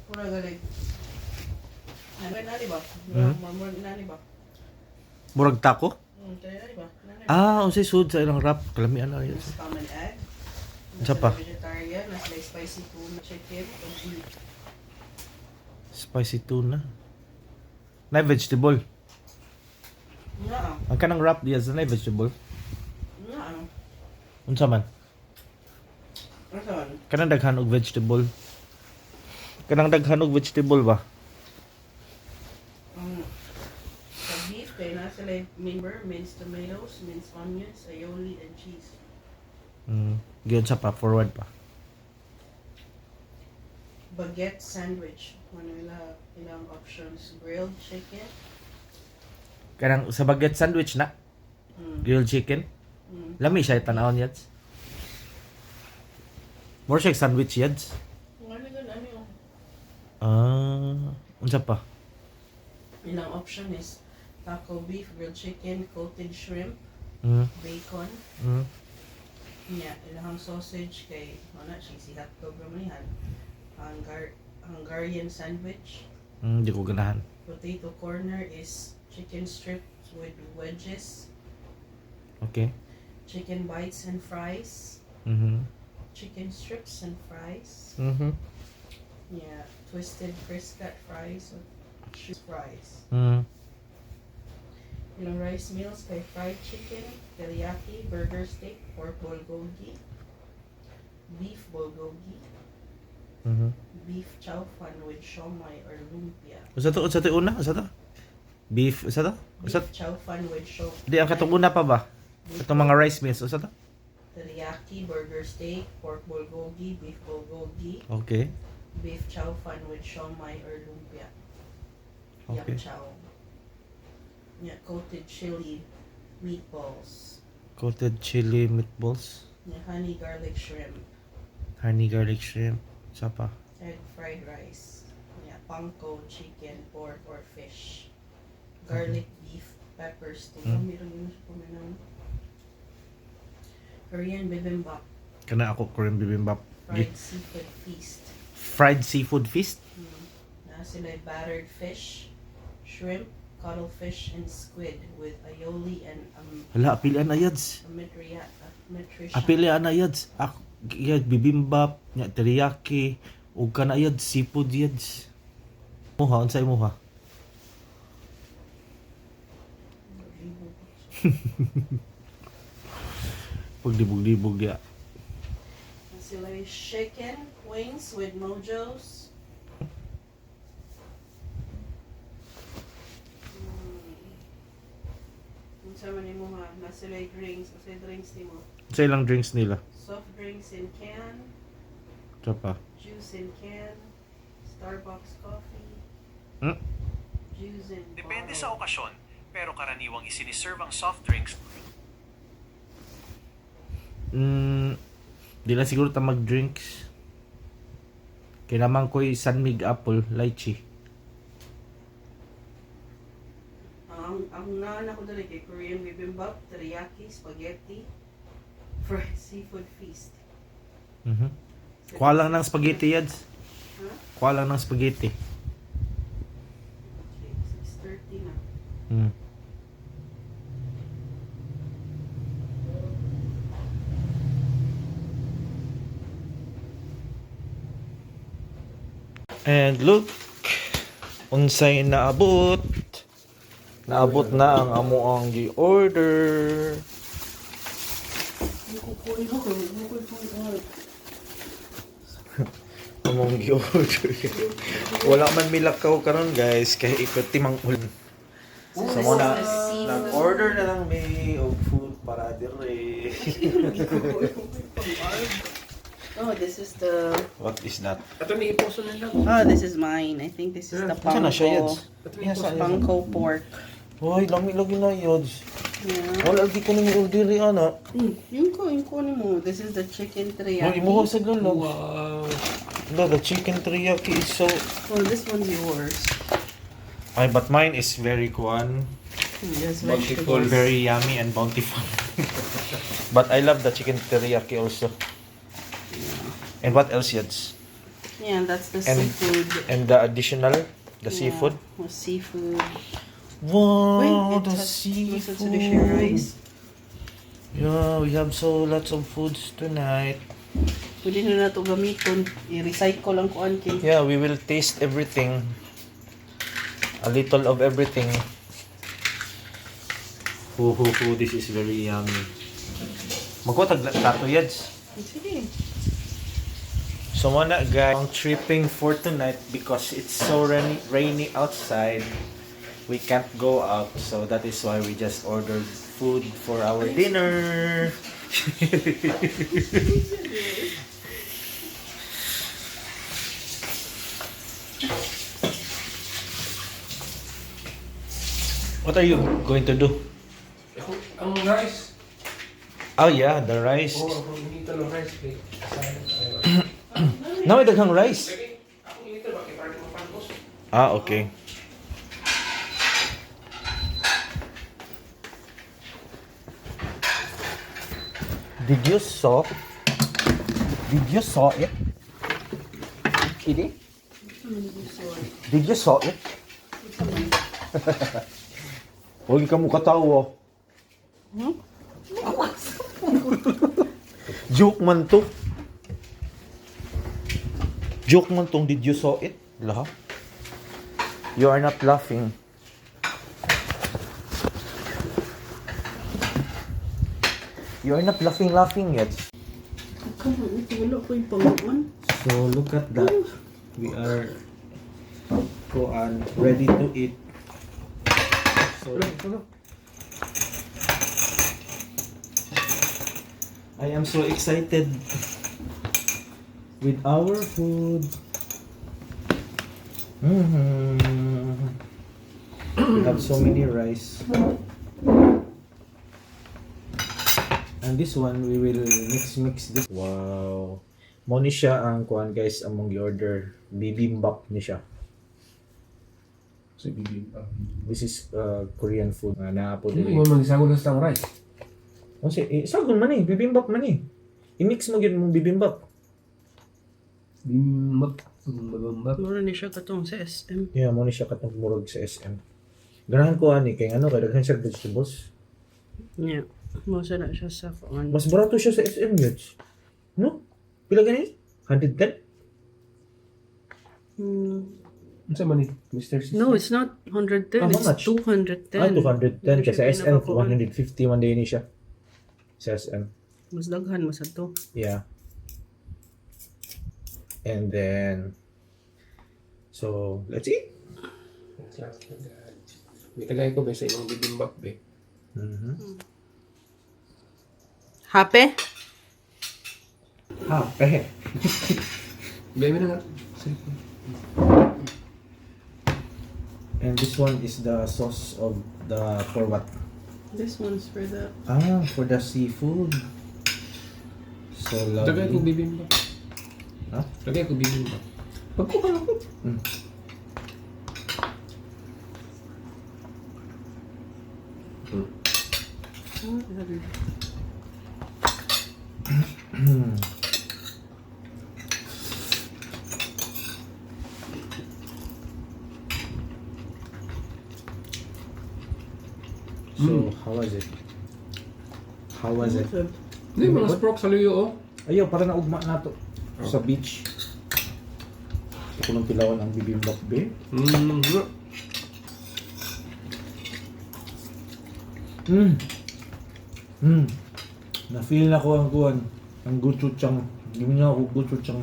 Pura galing. Ano na di ba? Mamurag na di ba? Murag tako? Kaya na di ba? Unsay sud sa ilang wrap. Kalamian na yun. Common egg. Isa pa? Vegetarian, nasa may spicy tuna chicken, o beef. Spicy tuna. Na vegetable. Nga Ang kanang wrap diya sa na vegetable. Nga ano? Unsa man? Ano saan? Kanang daghan og vegetable. Kanang daghan og vegetable ba? Sa beef, kaya nasa like member, minced tomatoes, minced onions, aioli, and cheese. Giyon sa pa forward pa. Baguette sandwich. Manila ilang options. Grilled chicken. Kanang sa baguette sandwich na grilled chicken. Lami siya tan-awon yads. More siya sandwich yads. Ano yun? Ano yun? Unsa pa? Ilang option is taco beef, grilled chicken, coated shrimp, bacon. Yeah, ilang sausage kay ano cheesy hotdog ramanihan. Hungarian sandwich. Di ko ganahan. Potato corner is chicken strips with wedges, Okay. chicken bites and fries, chicken strips and fries. Yeah, twisted Criscut fries or cheese fries. Ilang rice meals kay fried chicken, teriyaki, burger steak, pork bulgogi, beef bulgogi, beef chow fan with siomai or lumpia. Unsa to una? Unsa to? Beef, unsa to? Unsa? Beef chow fan with siomai. Di ang katong una pa ba? Katong mga rice meals, unsa to? Teriyaki, burger steak, pork bulgogi, beef bulgogi, Okay. beef chow fan with siomai or lumpia. Okay. Yum chow. Yeah, coated chili meatballs. Coated chili meatballs, Yeah, honey garlic shrimp. honey garlic shrimp, sa pa. Egg fried rice. Yeah, panko, chicken, pork, or fish. Garlic beef, pepper stew. Meron yun sa puminang. Korean bibimbap. Kana ako Korean bibimbap. Fried seafood feast. Fried seafood feast. Na sila battered fish, shrimp, cuttlefish, and squid with aioli and Hala, apilian na yads. amitria. Apilian na yads. Ako yad bibimbap, nya teriyaki, ug kana yads seafood yads. Muha unsay muha? Pagdibog-dibog ya. Sila chicken wings with mojos. Unsa man nimo ha? Na sila drinks, unsay drinks nimo? Sa ilang drinks nila. Soft drinks in can, Sa pa. juice in can, Starbucks coffee, juice in Depende bottle. sa okasyon, pero karaniwang isiniserve ang soft drinks Di na siguro ta mag-drinks. Kailangan ko'y Sunmig apple, lychee. Ang naan ako dali kay Korean bibimbap, teriyaki, spaghetti, fried seafood feast. Kuha lang ng spaghetti yads. Ha? Kuha lang ng spaghetti. Okay, 6:30 na. And look, unsay naabot. Naabot na ang amuang gi-order. Among gi-order. Wala man milakaw karon guys, kay ikot timang ulan. So muna, nag-order na lang may og food para dire. Oh, this is the... What is that? Ito ni iposo nila. Oh, this is mine. I think this is the Asa na siya panko. yads? Panko pork. Hoy, lami-lagi na yads. Yeah. Wala lagi ko nang i-order ana. Yung ko ni mo. This is the chicken Hoy, teriyaki. imuha sa galog. Wow. No, the chicken teriyaki is so... Oh, this one's yours. Ay, but mine is very kuan. Yes, Multiple. vegetables. Very yummy and bountiful. But I love the chicken teriyaki also. And what else, Yads? Yeah, that's the And- seafood. And the additional, the seafood. Yeah, seafood. Wow, Wait, the it has seafood. Mitsubishi rice. Yeah, we have so lots of foods tonight. Pwede na ito gamiton. I-recycle lang ko ankin. Yeah, we will taste everything. A little of everything. This is very yummy. Magkotag tato yads. Sige. So muna guys, ang tripping for tonight because it's so rainy outside. We can't go out, so that is why we just ordered food for our dinner. What are you going to do? Ang rice. Oh yeah, the rice. Oo, ako inita ng rice. Kay sayang tayo. Now may daghang rice. Lagi, ako inita ba? Kaya parang mapangkos. Ah, okay. Did you saw it? Kitty? Did you saw it? Huwag ka mo katawa. Hmm? Joke man to. Joke man tong did you saw it? Laha? You are not laughing. You are not laughing yet. Come on, ito wala ko yung panguan. So look at that. We are ready to eat. So I am so excited with our food. We have so many rice. And this one, we will mix this. Wow. Mo ni siya ang kuan guys among i-order. Bibimbap ni siya. So, bibimbap. This is Korean food. Na po Hindi dili. mo mag-isagol sa rice. Kasi sagon man bibimbap man I-mix mo gyud mong bibimbap. Bibimbap. Mura ni siya katong sa SM. Yeah, mo ni siya katong murag sa SM. Ganahan ko ani kay ano kay daghan siya vegetables. Yeah. Masa na siya sa kuan. Mas barato siya sa SM yun. No? Pila gani? 110? Ano sa man Mr. Sister? No, it's not 110. How It's much? 210. Ah, 210 kasi sa Hindi siya SM pinapakuan. 150 man din siya. Sa SM. Mas daghan mas ato. Yeah. And then so, let's eat. May tagay ko ba sa imong bibimbap be? Happy? Bebe na nga. And this one is the sauce of the for what? This one's for the... For the seafood. So Tagay ko lovely. bibimbap. Ha? Tagay ko bibimbap. Pagkuha ako. So, how was it? How was it? Hindi, mga sprok sa luyo oh. Ayaw, para naugma na to. Sa beach. Ito nang pilawan ang bibimbap be. Na-feel na ko ang kuwan. Ang gochujang. Give me na ako gochujang.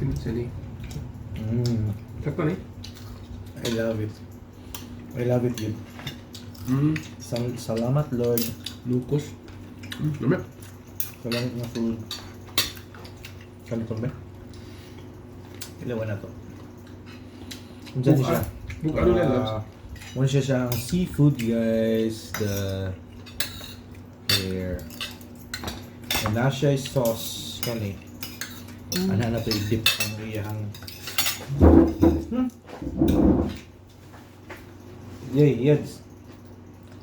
Tinsa ni. Sakto ni. I love it. I love it, dude. Salamat, Lord. Lukos. Lama. Salamat na food. Kaliton ba? Ilawan na to. Diyan Buka. siya. Buka ano lang, Labs? Muna siya siyang seafood, guys. Here. And na siya yung sauce. Kani. Ano na to i-dip ang iyahang. Yay, yes.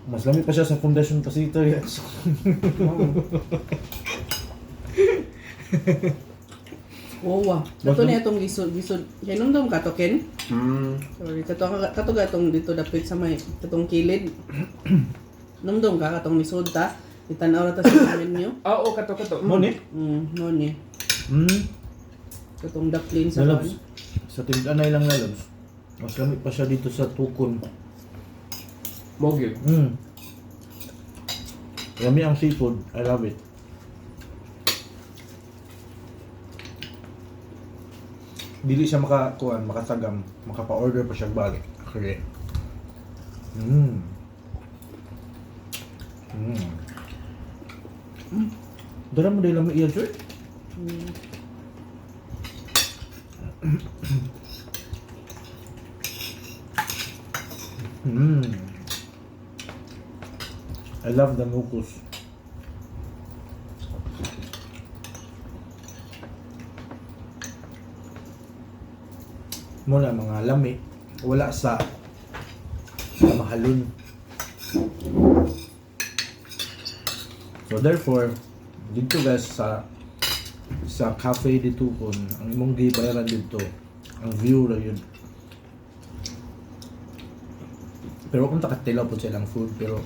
Mas lami pa siya sa Foundation Pasito, yes. Wow. Ito na itong gisod. Hinumdum ka to, Ken? Sorry, kato gatong dito dapit sa may katong kilid. Numdum ka katong nisod ta. Itanaw na ta sa menu. Oo, kato. Mo ni? No ni. Katong duckling sa Lalabs. kan. Sa tindanay lang lalabs. Mas lamig pa siya dito sa tukon. Mogil. Yummy ang seafood. I love it. Dili siya makatagam. Makapa-order pa siya balik. Okay. Dara mo dahil lamig iya, sir? I love the mucus. Muna mga lami wala sa mahalon. So therefore, dito guys sa cafe dito kun ang imong gibayaran dito ang view ra yun. Pero kung takatilaw po silang food, pero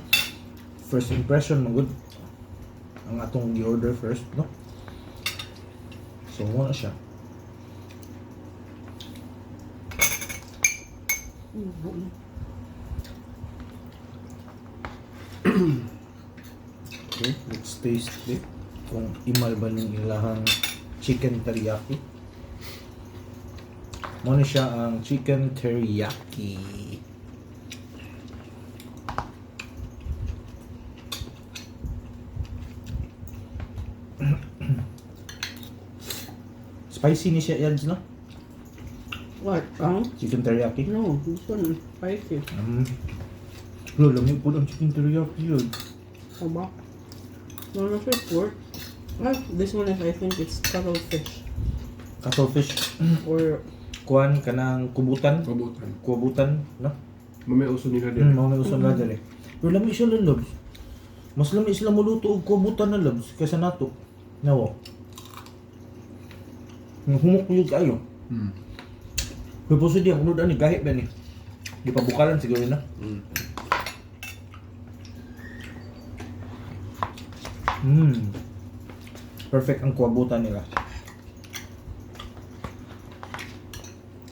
first impression mo good ang atong gi-order first, no? So muna siya. Okay, let's taste it. Kung imal ba ng ilahang chicken teriyaki. Muna siya ang chicken teriyaki. Spicy ni siya yan, no? What? Chicken teriyaki. No, this one spicy. Lo, lamig po ang chicken teriyaki yun. How about? No, not sure pork. This one is, I think it's cuttlefish. Cuttlefish. Or, Kuan kanang kubutan. Pabutan. Kubutan, no? Mamay uso nila din. Mga may usan na dali. Pero lamig siya ng labs. Mas lamig sila muluto og kubutan na labs kaysa nato. Nawo. Humok yun kayo. Pero po siya diyan, unod ani, gahit ba ni? Di pa bukalan siguro na. Perfect ang kuwabutan nila.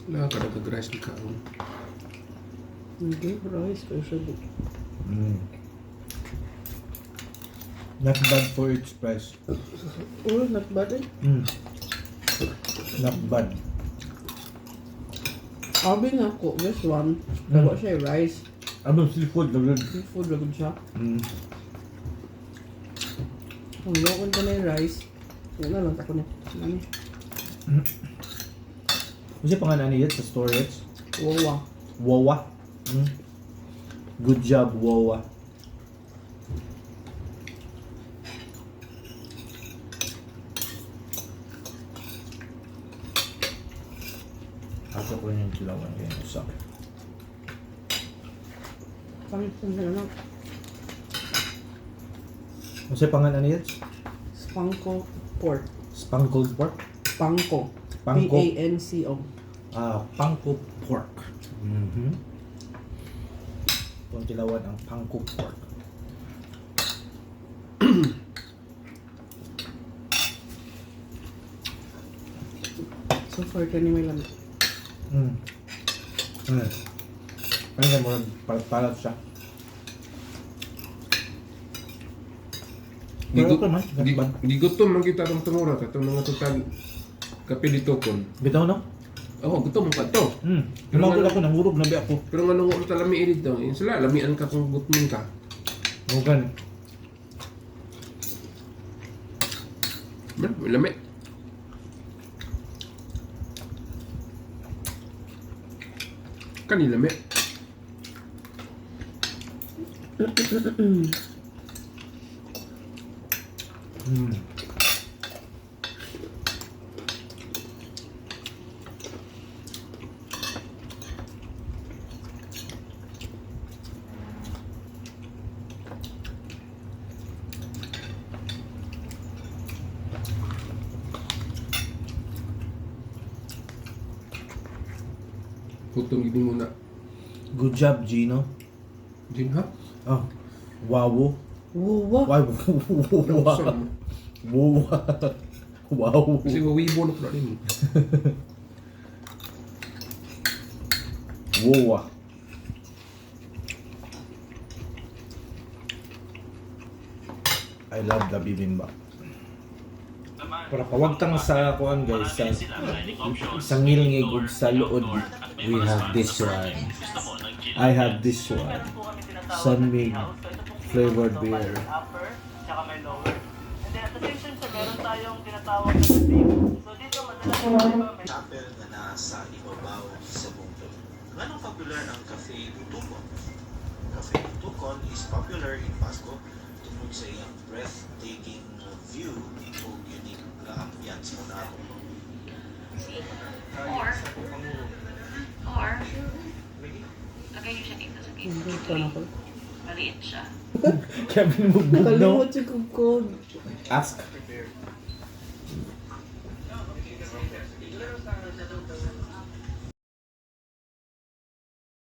Wala ka nagag-rice ni kaon. hindi, rice, especially. Not bad for its price. Oh, not bad eh. Not bad. Sabi nga ko, this one, dawa siya rice. Ano seafood lagad? Seafood lagod siya. Kung lukon ko na yung rice, yun na lang ako na. Ano? Kasi pangalan niya sa storage. Wawa. Wawa. Good job, Wawa. Ako ko yung kilawan kayo sa Pangit na lang. Kasi pangalan niya? Spanko pork. Spangled pork? Panko. Panko. P-A-N-C-O. Panko pork. Itong kilawan ang panko pork. So far, kani may lamig. Ano ka mo palat siya? Pero okay man, not bad. Gigutom man kita itong tumura. Itong mga total kape dito kon. Bitaw no? Oo, gutom mo ka to. Lumagod ako, nangurog na ba ako. Pero nga nung oras na lami dito, yun sila, lamian ka kung gutom ka. Mugan. Man, may lami. Kanila lami. putong gini muna. Good job, Gino. Din ha? Oh, wow. Wow. Wow. Nawsan mo. Wow. Kasi wawibo na pala din mo. Wow. I love the bibimbap. Para pawagtang sa kuan guys, sa ngilngig ug sa luod, we have this one. I have this one. Sunmig flavored beer. Upper, tsaka may lower. And then at the same time, sir, meron tayong tinatawag na beef. So dito, madalas yung may chapel na nasa ibabaw sa bundok. Ganong popular ang Cafe Butukon? Cafe Butukon is popular in Pasco tungkol sa iyang breathtaking view o unique na ambience mo na ako. Or, lagay nyo siya dito sa gate. Hindi pa ako. Maliit siya. Kaya binubugbog no? Kalimot si Kukog. Ask.